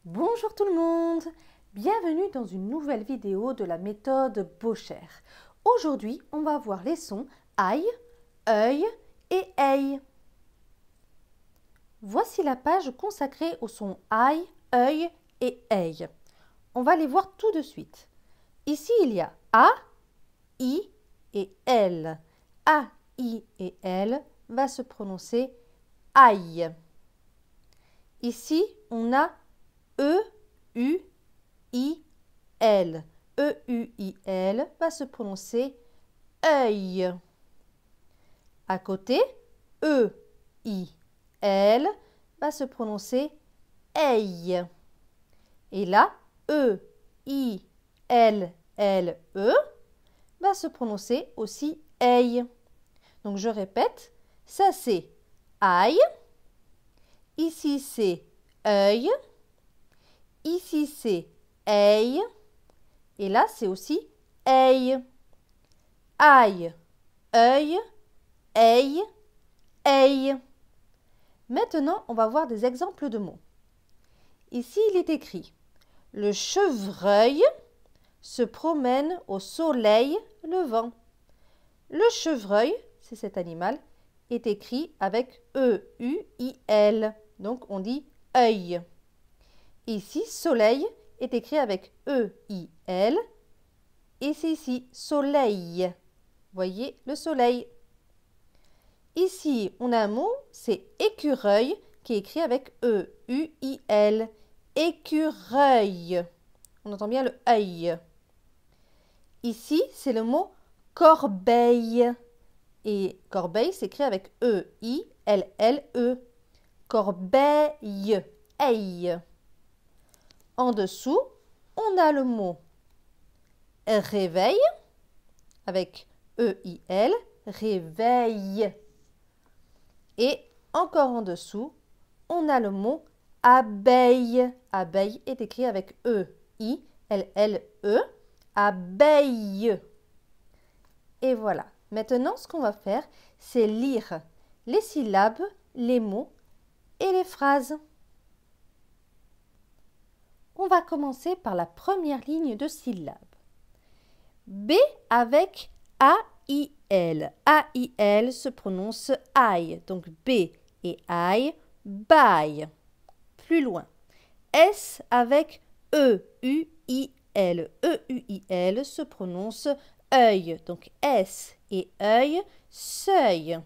Bonjour tout le monde, bienvenue dans une nouvelle vidéo de la méthode Bocher. Aujourd'hui, on va voir les sons aïe, œil et œil. Voici la page consacrée aux sons aïe, œil et œil. On va les voir tout de suite. Ici, il y a A, I et L. A, I et L va se prononcer aïe. Ici, on a E, U, I, L. E, U, I, L va se prononcer œil. À côté, E, I, L va se prononcer œil. Et là, E, I, L, L, E va se prononcer aussi œil. Donc je répète, ça c'est aïe, ici c'est œil, ici c'est œil, et là c'est aussi œil. Aïe, œil, œil, œil. Maintenant, on va voir des exemples de mots. Ici, il est écrit « Le chevreuil se promène au soleil levant ». Le chevreuil, c'est cet animal, est écrit avec E-U-I-L. Donc, on dit « œil ». Ici, soleil est écrit avec E-I-L. Et c'est ici « soleil ». Voyez le soleil. Ici, on a un mot, c'est écureuil, qui est écrit avec E-U-I-L. Écureuil. On entend bien le œil. Ici, c'est le mot corbeille. Et corbeille s'écrit avec E-I-L-L-E. Corbeille. Aïe. En dessous, on a le mot réveil avec E-I-L. Réveil. Et encore en dessous, on a le mot abeille. Abeille est écrit avec E-I-L-L-E. Abeille. Et voilà. Maintenant, ce qu'on va faire, c'est lire les syllabes, les mots et les phrases. On va commencer par la première ligne de syllabes. B avec A-I-L. A-I-L se prononce aïe. Donc B et aïe, baille. Plus loin. S avec E-U-I-L. E-U-I-L se prononce œil. Donc S et œil, seuil.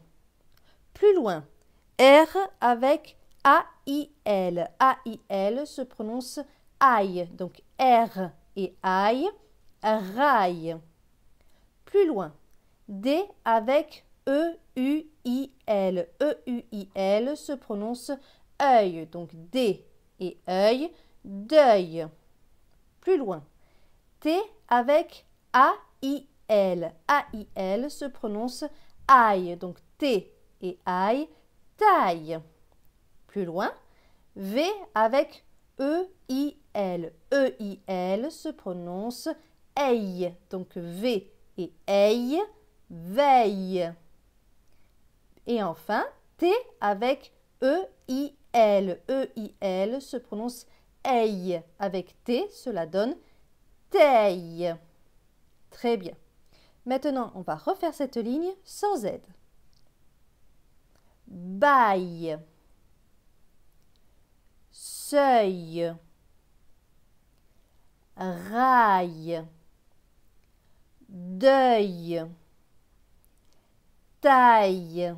Plus loin. R avec A-I-L. A-I-L se prononce aïe. Donc R et aïe, raille. Plus loin. D avec E-U-I-L. E-U-I-L se prononce œil. Donc D et œil, deuil. Plus loin. T avec A-I-L. A-I-L se prononce aïe. Donc T et aïe, taille. Plus loin. V avec E-I-L. E-I-L se prononce aïe. Donc V et aïe, veille. Et enfin, T avec E-I-L. E-I-L se prononce aïe. Avec T, cela donne taille. Très bien. Maintenant, on va refaire cette ligne sans aide. Baille, seuil, raille, deuil, taille,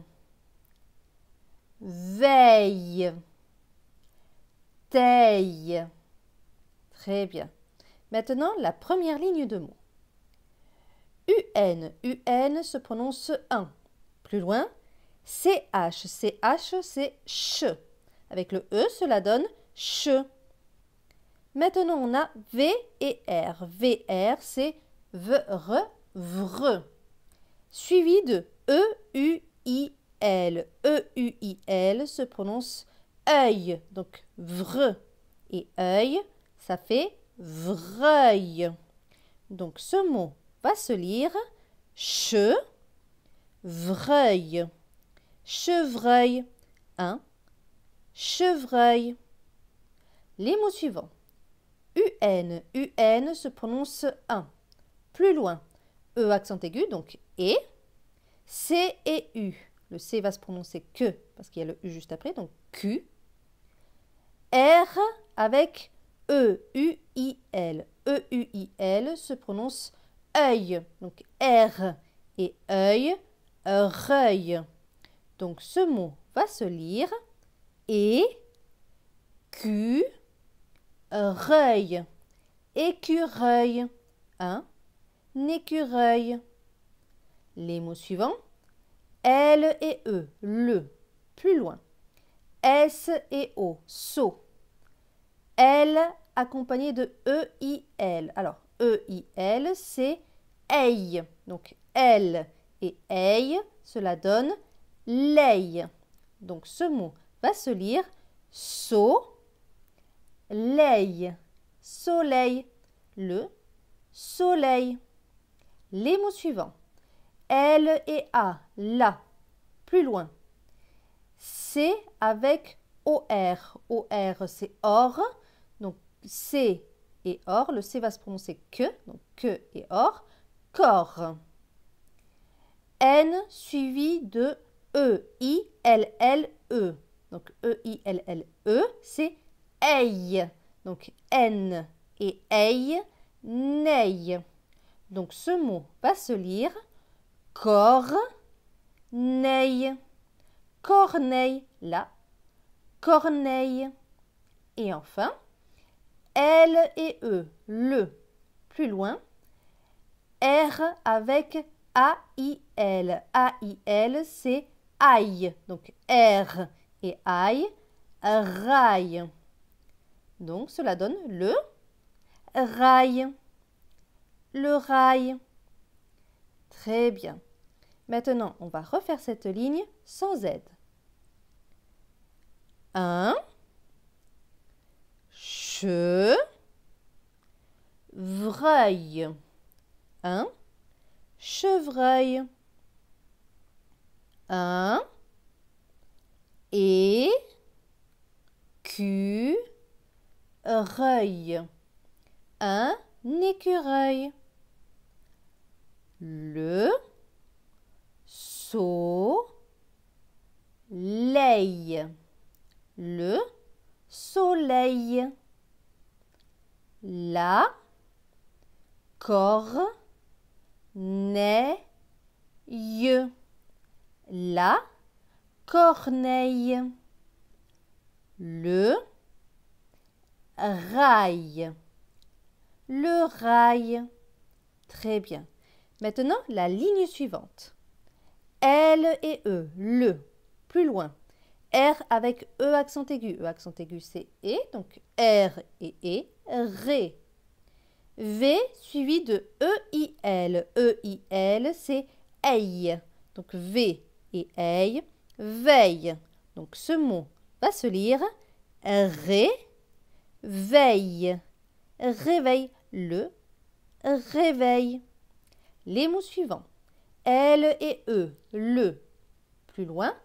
veille, taille. Très bien. Maintenant, la première ligne de mots. UN, UN se prononce un. Plus loin, CH, CH c'est ch. Avec le E, cela donne ch. Maintenant, on a V et R. VR, c'est vre, vre. Suivi de E-U-I-L. E-U-I-L se prononce œil. Donc, vre et œil, ça fait vreuil. Donc, ce mot va se lire chevreuil. Chevreuil. 1. Chevreuil. Les mots suivants. UN. UN se prononce un. Plus loin. E accent aigu, donc et. C et U. Le C va se prononcer que, parce qu'il y a le U juste après, donc Q. R avec E, U, I, L. E, U, I, L se prononce œil. Donc R et œil, reuil. Donc ce mot va se lire et Q, reuil. Écureuil. Un écureuil. Les mots suivants. L et E, le. Plus loin. S et O, saut. L accompagné de E, I, L. Alors, E, I, L, c'est eille. Donc, L et eille, cela donne leil. Donc, ce mot va se lire soleil. Soleil. Le soleil. Les mots suivants. L et A, la. Plus loin. C avec OR. OR, c'est or. Donc, C et or. Le C va se prononcer que. Donc, que et or. Corps. N suivi de E, I, L, L, E. Donc, E, I, L, L, E, c'est eille. Donc, N et eille, neille. Donc, ce mot va se lire corneille. Corneille, la corneille. Et enfin, L et E, le. Plus loin, R avec A-I-L. A-I-L, c'est aille. Donc, R et aille, rail. Donc, cela donne le rail. Le rail. Très bien. Maintenant, on va refaire cette ligne sans aide. Un chevreuil. Un chevreuil. Un écureuil. Un écureuil. Le soleil. Le soleil. La corneille. La corneille. Le rail. Le rail. Très bien. Maintenant, la ligne suivante. L et E, le. Plus loin. R avec E accent aigu. E accent aigu, c'est E. Donc, R et ré. V suivi de E-I-L. E-I-L, c'est eille. Donc, V et eille, veille. Donc, ce mot va se lire réveil. Réveil. Le réveil. Les mots suivants. L et E, le. Plus loin,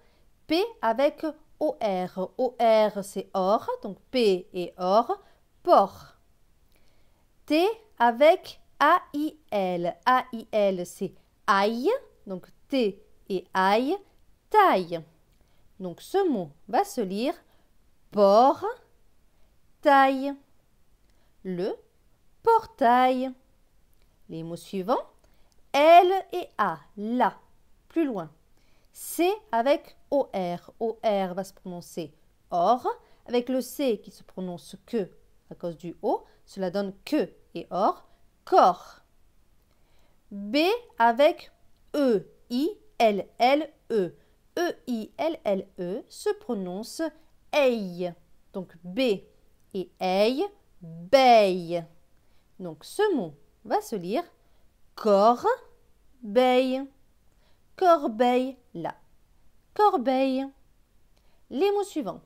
P avec OR. OR, c'est or, donc P et or, port. T avec AIL. AIL, c'est aille, donc T et aille, taille. Donc ce mot va se lire port, taille. Le portail. Les mots suivants. L et A, la. Plus loin. C avec OR. OR va se prononcer or. Avec le C qui se prononce que à cause du O, cela donne que et or, corps. B avec E, I, L, L, E. E, I, L, L, E se prononce eille. Donc B et eille, beille. Donc ce mot va se lire corbeille. Corbeille, la corbeille. Les mots suivants.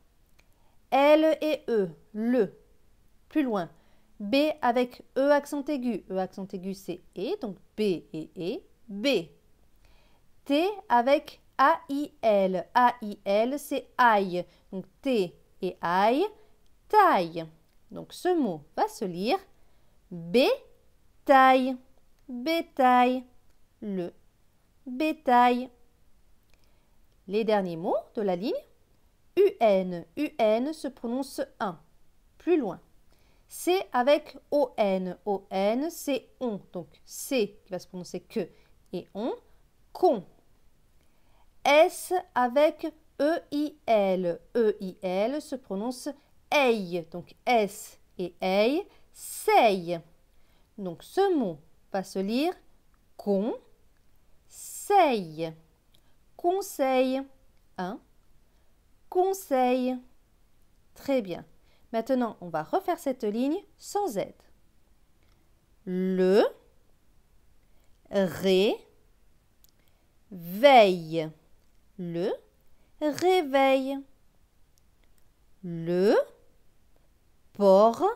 L et E, le. Plus loin. B avec E accent aigu. E accent aigu, c'est E, donc B et E, B. T avec A-I-L. A-I-L, c'est aille. Donc T et aille, taille. Donc, ce mot va se lire bétail. Bétail. Le bétail. Les derniers mots de la ligne. UN. UN se prononce un. Plus loin. C avec ON. ON, c'est on. Donc, C qui va se prononcer que et on. Con. S avec EIL. EIL se prononce eil. Donc, S et eil. Seille. Donc, ce mot va se lire conseil. Conseil. Un. Conseil. Très bien. Maintenant, on va refaire cette ligne sans aide. Le, ré, veille. Le réveil. Le, portail.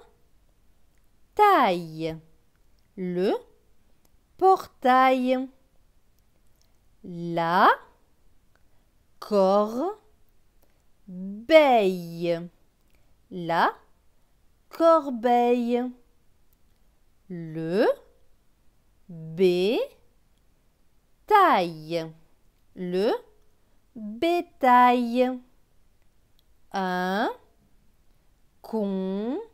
Le portail. La, corbeille. La corbeille. Le bétail. Le bétail. Un conseil.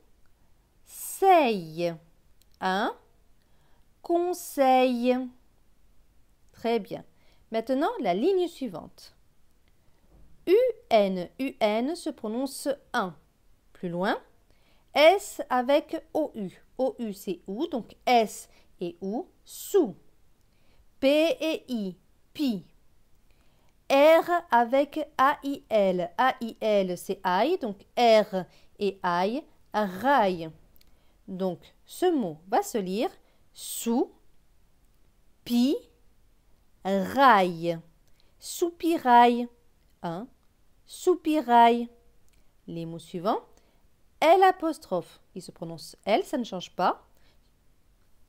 Un conseil. Très bien. Maintenant, la ligne suivante. UN. UN se prononce un. Plus loin. S avec OU. OU, c'est ou. Donc, S et OU, sous. P et I, pi. R avec AIL. AIL, c'est aïe. Donc, R et aïe, rail. Donc, ce mot va se lire sous, pi, rail. Soupirail. Un. Soupirail. Les mots suivants. L apostrophe. Il se prononce L, ça ne change pas.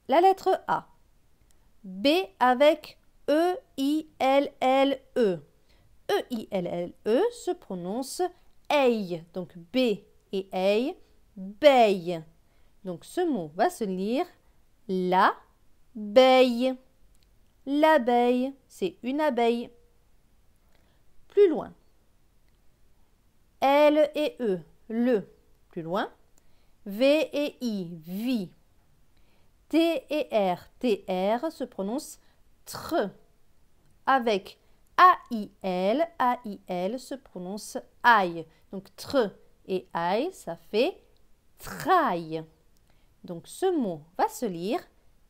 La lettre A. B avec E-I-L-L-E. E-I-L-L-E se prononce eille. Donc B et eille, beille. Donc ce mot va se lire l'abeille. L'abeille, c'est une abeille. Plus loin. L et E, le. Plus loin. V et I, vi. T et R, TR se prononce tre. Avec AIL, AIL se prononce aïe. Donc tre et aïe, ça fait traille. Donc ce mot va se lire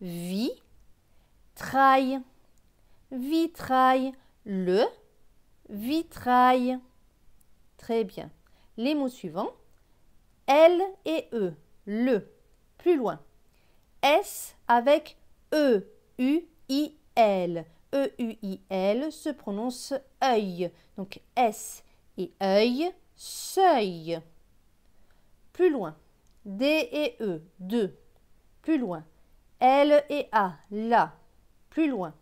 vitrail. Vitrail, le vitrail. Très bien. Les mots suivants. L et E, le. Plus loin. S avec E-U-I-L. E-U-I-L se prononce œil. Donc S et œil, seuil. Plus loin. D et E, de. Plus loin. L et A, la. Plus loin.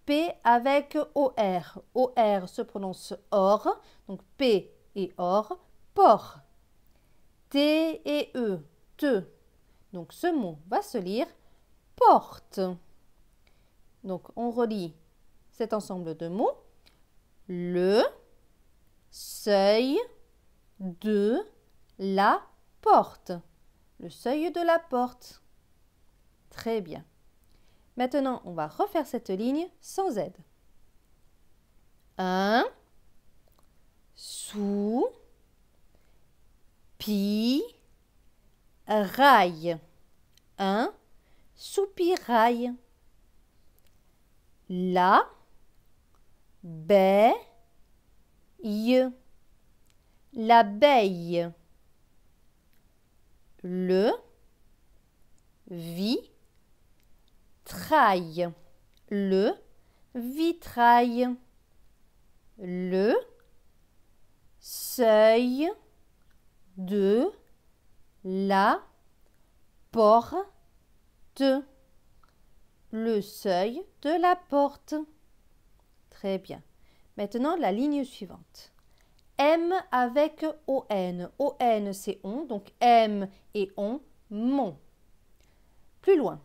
P avec O-R. O-R se prononce or. Donc P et or, port. T et E, te. Donc ce mot va se lire porte. Donc on relie cet ensemble de mots. Le seuil de la porte. Le seuil de la porte. Très bien. Maintenant, on va refaire cette ligne sans aide. Un, sous, pi, rail. Un soupirail. La, baie, l'abeille. Le, vitrail. Le vitrail. Le seuil de la porte. Le seuil de la porte. Très bien. Maintenant, la ligne suivante. M avec ON. ON, c'est on, donc M et on, mon. Plus loin.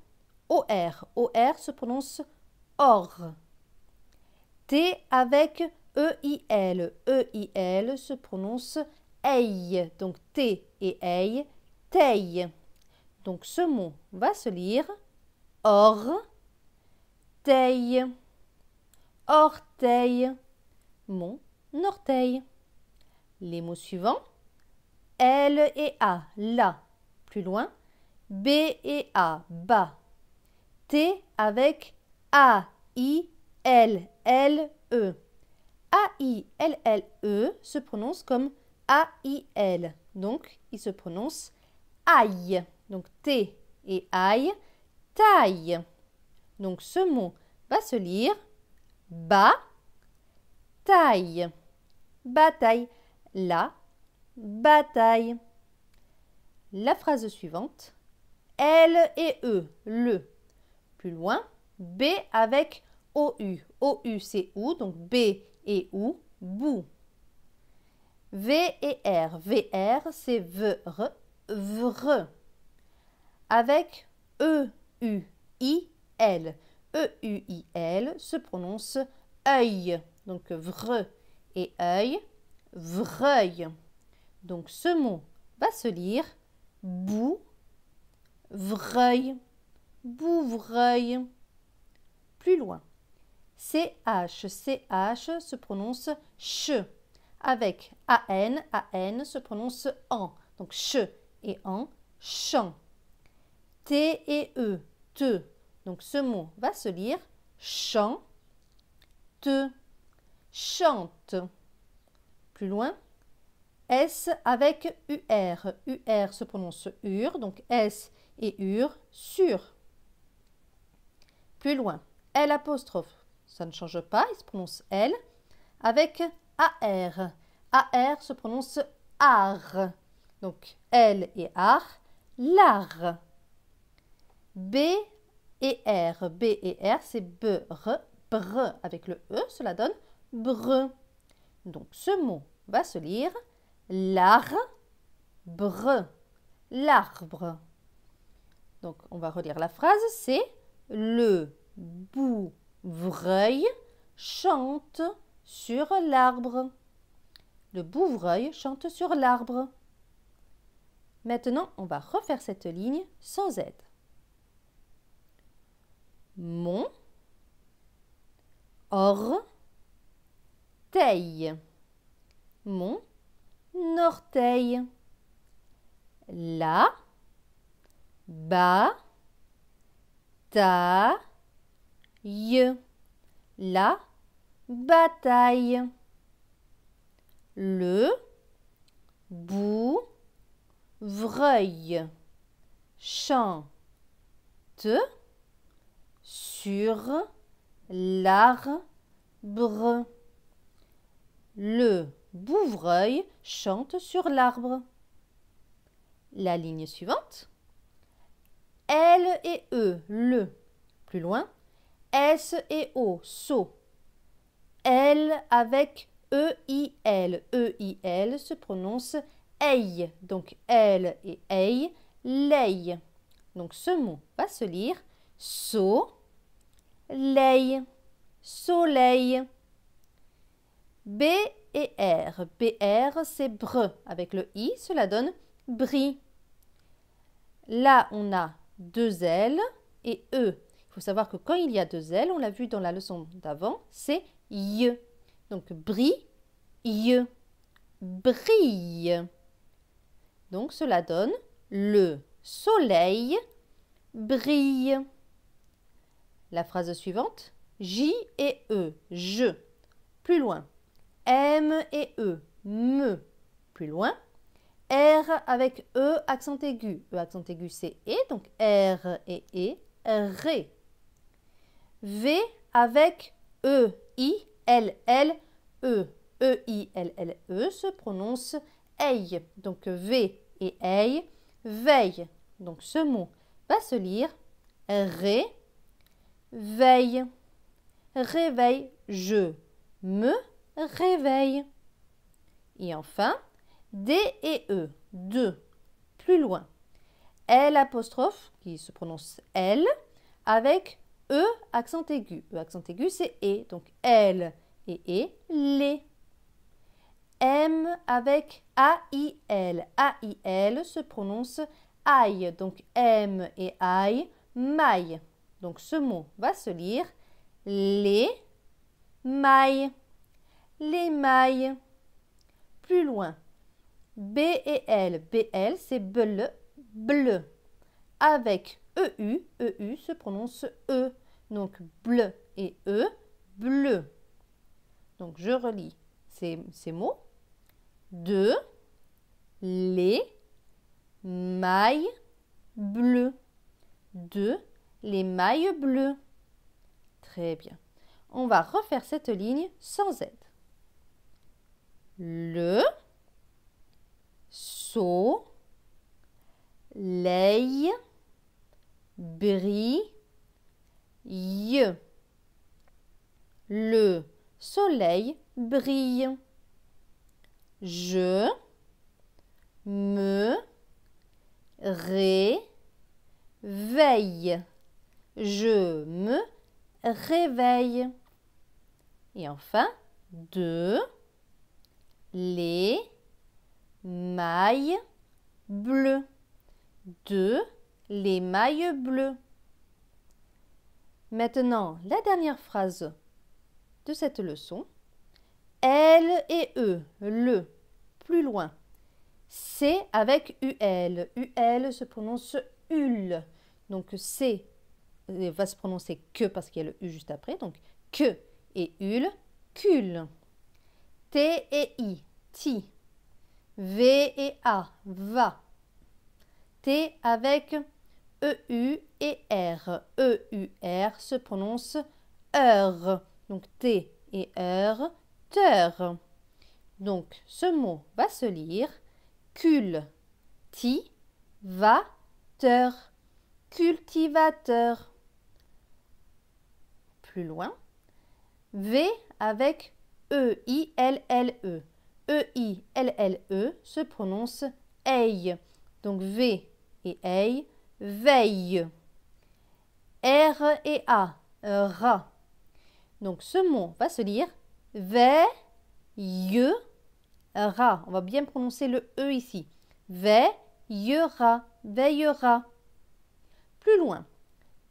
OR. OR se prononce or. T avec EIL. EIL se prononce eille. Donc T et eille, teille. Donc ce mot va se lire or, teille, orteil, mon orteil. Les mots suivants, L et A, la. Plus loin, B et A, bas. T avec A, I, L, L, E. A, I, L, L, E se prononce comme A, I, L. Donc, il se prononce aille. Donc, T et aille, taille. Donc, ce mot va se lire bas, taille. Bataille. La bataille. La phrase suivante. L et E, le. Plus loin, B avec OU. OU, c'est ou, donc B et ou, bout. V et R. VR, c'est vre, vre. Avec E-U-I-L. E-U-I-L se prononce œil. Donc vre et œil, vreuil. Donc ce mot va se lire bout, vreuil, bouvreuil. Plus loin. CH, CH se prononce ch. Avec AN, AN se prononce en. Donc ch et en, champ. T et E, te. Donc ce mot va se lire chant, te, chante. Plus loin, S avec UR. UR se prononce ur, donc S et ur, sur. Plus loin, L apostrophe, ça ne change pas, il se prononce L. Avec AR. AR se prononce art. Donc L et art, l'art. B et R. B et R, c'est bre, bre. Avec le E, cela donne bre. Donc ce mot va se lire l'arbre, l'arbre. Donc on va relire la phrase, c'est le bouvreuil chante sur l'arbre. Le bouvreuil chante sur l'arbre. Maintenant, on va refaire cette ligne sans aide. Mon, orteil. Mon orteil. La, bas, taille. La bataille. Le bouvreuil chante sur l'arbre. Le bouvreuil chante sur l'arbre. La ligne suivante. L et E, le. Plus loin. S et O, so. L avec E-I-L. E-I-L se prononce eille. Donc L et eille, leille. Donc ce mot va se lire soleil, soleil. B et R. BR, c'est bre. Avec le I, cela donne bris. Là, on a deux L et E. Il faut savoir que quand il y a deux L, on l'a vu dans la leçon d'avant, c'est y. Donc brille, brille. Donc cela donne le soleil brille. La phrase suivante, J et E, je. Plus loin, M et E, me. Plus loin, R avec E accent aigu. E accent aigu c'est et, donc R et ré. V avec E, I, L, L, E. E, I, L, L, E se prononce eille. Donc V et eille, veille. Donc ce mot va se lire ré, veille. Réveille, je me réveille. Et enfin, D et E, deux. Plus loin. L apostrophe, qui se prononce L, avec E accent aigu. E accent aigu, c'est E. Donc L et E, les. M avec A-I-L. A-I-L se prononce aïe. Donc M et aïe, maille. Donc ce mot va se lire les mailles. Les mailles. Plus loin. B et L. BL, c'est bleu, bleu. Avec EU, EU se prononce E. Donc bleu et E, bleu. Donc je relis ces mots. De les mailles bleues. De les mailles bleues. Très bien. On va refaire cette ligne sans aide. Le soleil brille. Le soleil brille. Je me réveille. Je me réveille. Et enfin, de les mailles bleues. De les mailles bleues. Maintenant, la dernière phrase de cette leçon. L et E, le, plus loin. C avec UL. UL se prononce UL. Donc C va se prononcer que parce qu'il y a le U juste après. Donc que et UL, cul. T et I, ti. V et A, va. T avec EU et R. EUR se prononce heure. Donc T et R, teur. Donc ce mot va se lire cultivateur. Cultivateur. Plus loin. V avec E-I-L-L-E. E-I-L-L-E se prononce eille. Donc V et eille, veille. R et A, rat. Donc ce mot va se lire veillera. On va bien prononcer le E ici. Veillera, veillera. Plus loin.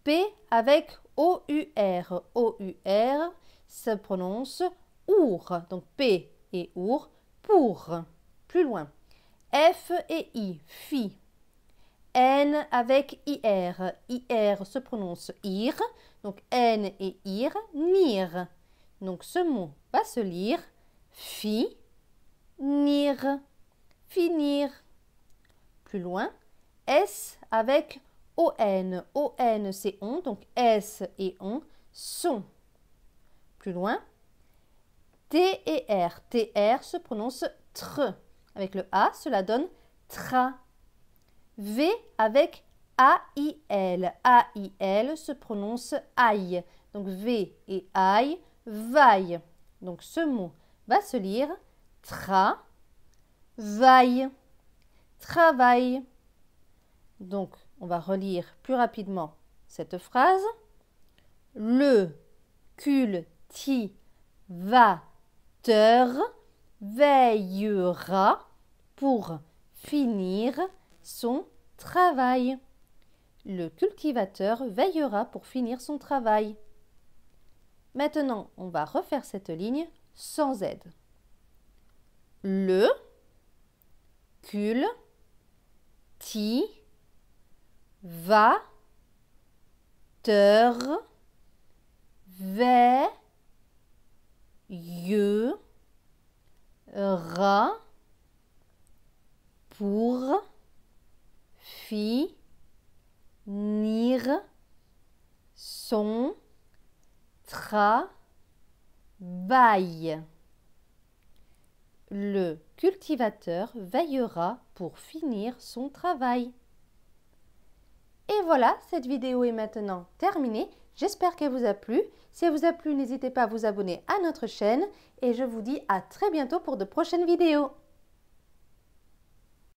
P avec O-U-R. O-U-R se prononce our. Donc P et our, pour. Plus loin. F et I, fi. N avec IR. IR se prononce ir. Donc N et ir, nir. Donc ce mot va se lire finir. Finir. Plus loin. S avec ON. ON c'est on. Donc S et on sont. Plus loin. T et R. TR se prononce tr. Avec le A, cela donne tra. V avec A-I-L. A-I-L se prononce aille. Donc V et aille, vaille. Donc ce mot va se lire travail. Travail. Donc on va relire plus rapidement cette phrase. Le cultivateur veillera pour finir son travail. Le cultivateur veillera pour finir son travail. Maintenant, on va refaire cette ligne sans aide. Le cultivateur veillera pour finir son travail. Le cultivateur veillera pour finir son travail. Et voilà, cette vidéo est maintenant terminée. J'espère qu'elle vous a plu. Si elle vous a plu, n'hésitez pas à vous abonner à notre chaîne et je vous dis à très bientôt pour de prochaines vidéos.